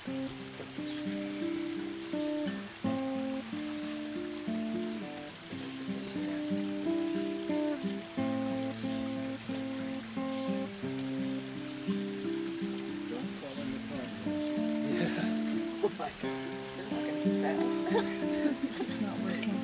It's not working.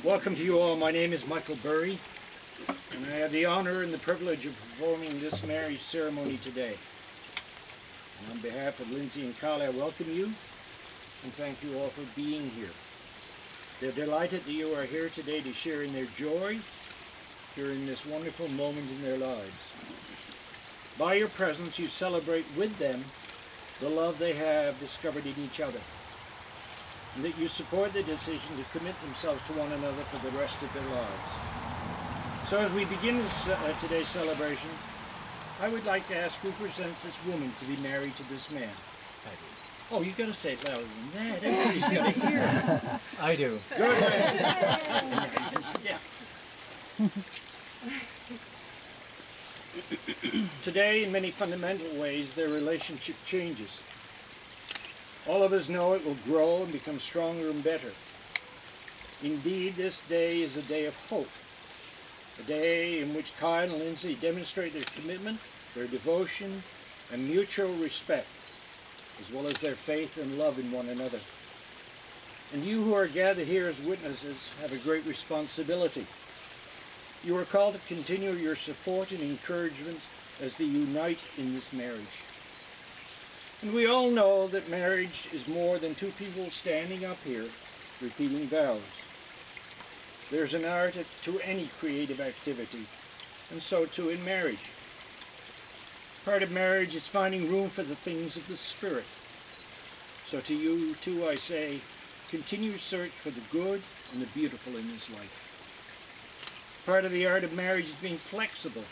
Welcome to you all. My name is Michael Burry, and I have the honor and the privilege of performing this marriage ceremony today. And on behalf of Lindsay and Carly, I welcome you and thank you all for being here. They're delighted that you are here today to share in their joy during this wonderful moment in their lives. By your presence, you celebrate with them the love they have discovered in each other, and that you support the decision to commit themselves to one another for the rest of their lives. So as we begin today's celebration, I would like to ask who presents this woman to be married to this man. I do. Oh, you've got to say it louder than that. Everybody's got to hear it. I do. Good. Yeah. Today, in many fundamental ways, their relationship changes. All of us know it will grow and become stronger and better. Indeed, this day is a day of hope, a day in which Kyle and Lindsay demonstrate their commitment, their devotion, and mutual respect, as well as their faith and love in one another. And you who are gathered here as witnesses have a great responsibility. You are called to continue your support and encouragement as they unite in this marriage. And we all know that marriage is more than two people standing up here repeating vows. There's an art to any creative activity, and so too in marriage. Part of marriage is finding room for the things of the Spirit. So to you too I say, continue search for the good and the beautiful in this life. Part of the art of marriage is being flexible.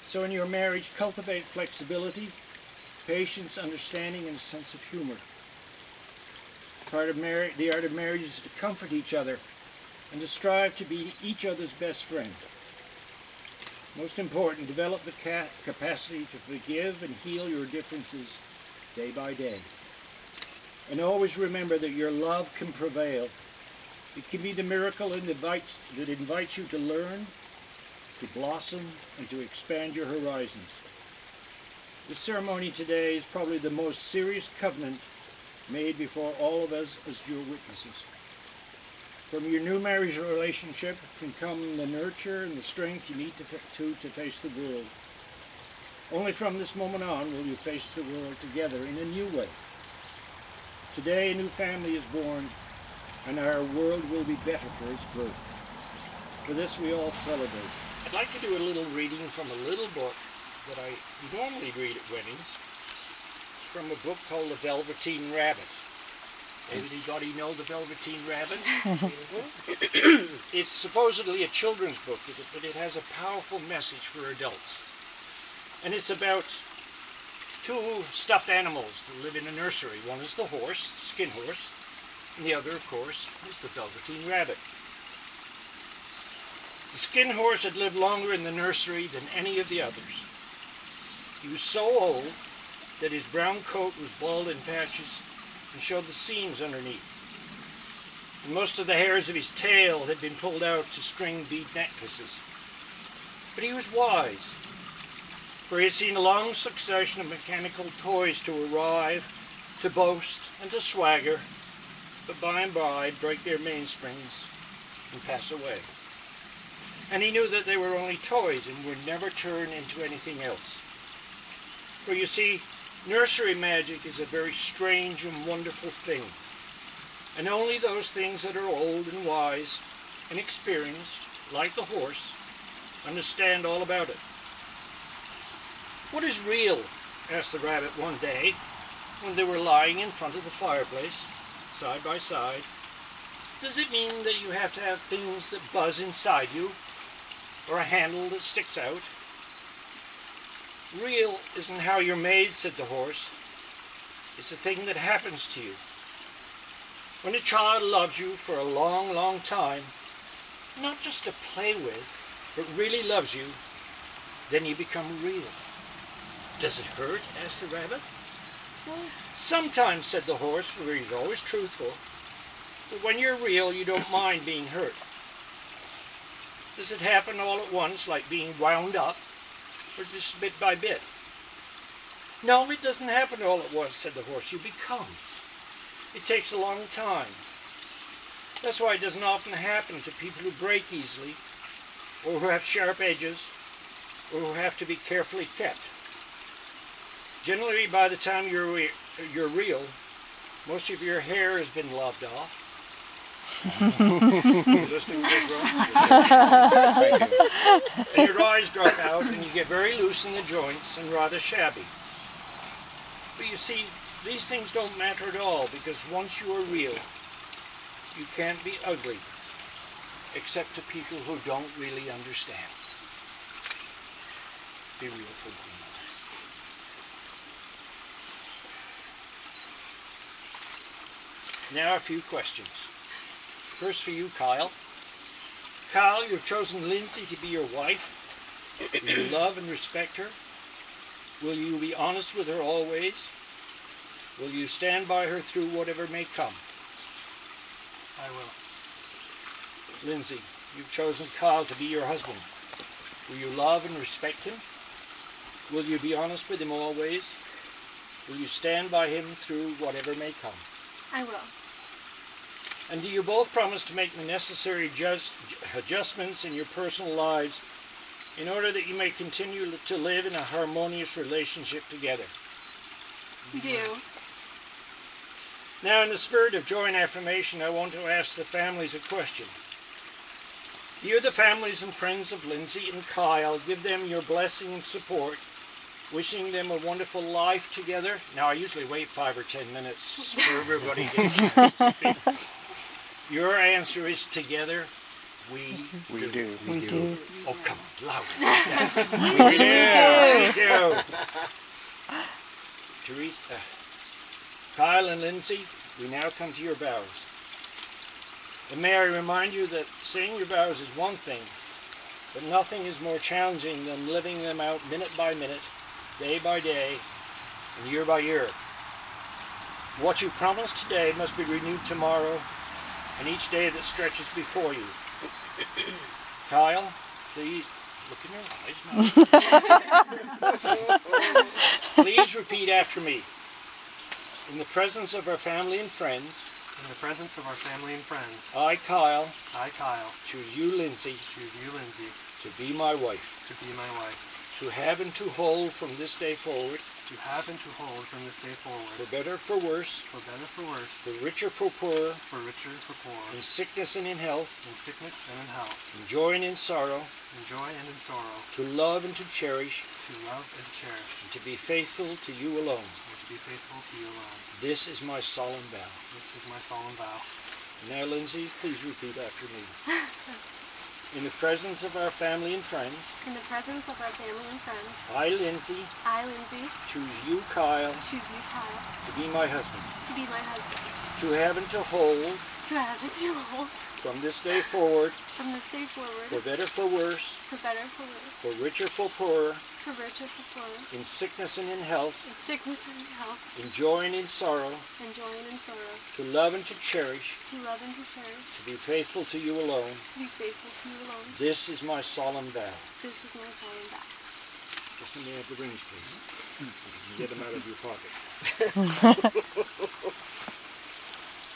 So in your marriage, cultivate flexibility, patience, understanding, and a sense of humor. Part of the art of marriage is to comfort each other and to strive to be each other's best friend. Most important, develop the capacity to forgive and heal your differences day by day. And always remember that your love can prevail. It can be the miracle that invites you to learn, to blossom, and to expand your horizons. This ceremony today is probably the most serious covenant made before all of us as your witnesses. From your new marriage relationship can come the nurture and the strength you need to face the world. Only from this moment on will you face the world together in a new way. Today a new family is born, and our world will be better for its birth. For this we all celebrate. I'd like to do a little reading from a little book that I normally read at weddings, from a book called The Velveteen Rabbit. Anybody know The Velveteen Rabbit? It's supposedly a children's book, but it has a powerful message for adults. And it's about two stuffed animals that live in a nursery. One is the horse, the skin horse, and the other, of course, is the Velveteen Rabbit. The skin horse had lived longer in the nursery than any of the others. He was so old that his brown coat was bald in patches and showed the seams underneath. And most of the hairs of his tail had been pulled out to string bead necklaces. But he was wise, for he had seen a long succession of mechanical toys to arrive, to boast, and to swagger, but by and by break their mainsprings and pass away. And he knew that they were only toys and would never turn into anything else. For you see, nursery magic is a very strange and wonderful thing, and only those things that are old and wise and experienced, like the horse, understand all about it. "What is real?" asked the rabbit one day when they were lying in front of the fireplace, side by side, Does it mean that you have to have things that buzz inside you, or a handle that sticks out? Real isn't how you're made, said the horse. It's a thing that happens to you. When a child loves you for a long, long time, not just to play with, but really loves you, then you become real. Does it hurt? Asked the rabbit. Well, sometimes, said the horse, for he's always truthful. But when you're real, you don't mind being hurt. Does it happen all at once, like being wound up, or just bit by bit? No, it doesn't happen all at once, said the horse. You become. It takes a long time. That's why it doesn't often happen to people who break easily, or who have sharp edges, or who have to be carefully kept. Generally, by the time you're real, most of your hair has been lopped off. You're listening to this wrong? And your eyes drop out, and you get very loose in the joints and rather shabby. But you see, these things don't matter at all, because once you are real, you can't be ugly, except to people who don't really understand. Be real for one another. Now a few questions. First for you, Kyle. Kyle, you've chosen Lindsay to be your wife. Will you love and respect her? Will you be honest with her always? Will you stand by her through whatever may come? I will. Lindsay, you've chosen Kyle to be your husband. Will you love and respect him? Will you be honest with him always? Will you stand by him through whatever may come? I will. And do you both promise to make the necessary adjustments in your personal lives in order that you may continue to live in a harmonious relationship together? We do. Now, in the spirit of joy and affirmation, I want to ask the families a question. Dear the families and friends of Lindsay and Kyle, give them your blessing and support, wishing them a wonderful life together. Now, I usually wait 5 or 10 minutes for everybody to speak. Your answer is together. We do. Oh, come on, louder. We do. Teresa, Kyle and Lindsay, we now come to your vows. And may I remind you that saying your vows is one thing, but nothing is more challenging than living them out minute by minute, day by day, and year by year. What you promise today must be renewed tomorrow, and each day that stretches before you. Kyle, please look in your eyes now. Please repeat after me. In the presence of our family and friends, in the presence of our family and friends, I, Kyle, choose you, Lindsay, to be my wife, to have and to hold from this day forward, for better, for worse, for richer, for poorer, in sickness and in health, in joy and in sorrow, to love and to cherish, and to be faithful to you alone. This is my solemn vow. Now, Lindsay, please repeat after me. In the presence of our family and friends, I, Lindsay, choose you, Kyle, to be my husband, to have and to hold, from this day forward, for better, for worse, for richer, for poorer, in sickness and in health, in joy and in sorrow, to love and to cherish, to be faithful to you alone. This is my solemn vow. Just let me have the rings, please. You can get them out of your pocket.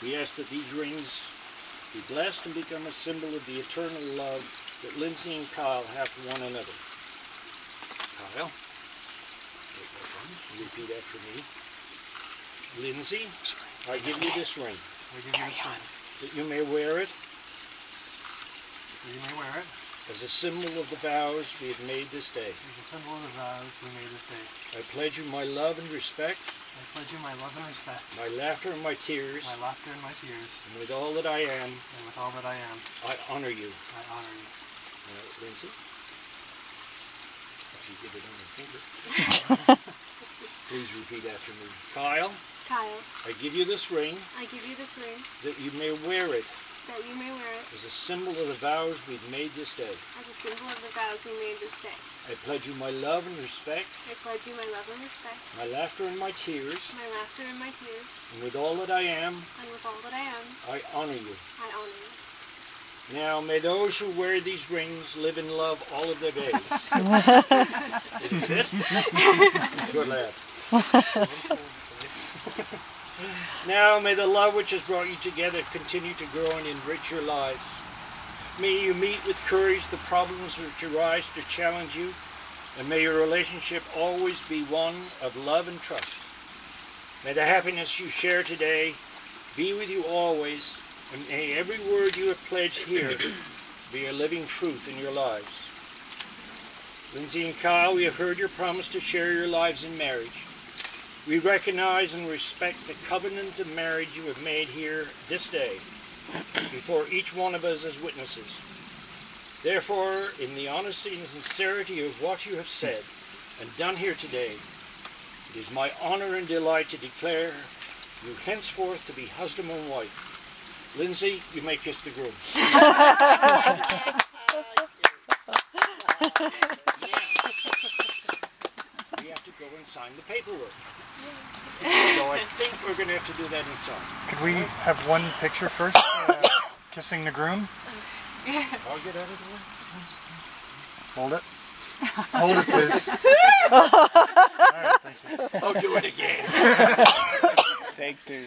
We ask that these rings be blessed and become a symbol of the eternal love that Lindsay and Kyle have for one another. Kyle, take that one. Repeat after me. Lindsay, I give you this ring, that you may wear it as a symbol of the vows we have made this day. I pledge you my love and respect. I pledge you my love and respect, my laughter and my tears, my laughter and my tears, and with all that I am, and with all that I am, I honor you. I honor you. Lindsay? If you get it on your finger. Please repeat after me. Kyle, Kyle, I give you this ring I give you this ring that you may wear it that you may wear it as a symbol of the vows we've made this day. as a symbol of the vows we made this day. I pledge you my love and respect, I pledge you my love and respect, my laughter and my tears, my laughter and my tears, and with all that I am, and with all that I am, I honor you. I honor you. Now, may those who wear these rings live in love all of their days. Did it fit? Good lad. Now, may the love which has brought you together continue to grow and enrich your lives. May you meet with courage the problems which arise to challenge you, and may your relationship always be one of love and trust. May the happiness you share today be with you always, and may every word you have pledged here be a living truth in your lives. Lindsay and Kyle, we have heard your promise to share your lives in marriage. We recognize and respect the covenant of marriage you have made here this day before each one of us as witnesses. Therefore, in the honesty and sincerity of what you have said and done here today, it is my honor and delight to declare you henceforth to be husband and wife. Lindsay, you may kiss the groom. We have to go and sign the paperwork. So I think we're going to have to do that inside. Could we have one picture first, kissing the groom? I'll get out of the way. Hold it. Hold it, please. All right, thank you. I'll do it again. Take two.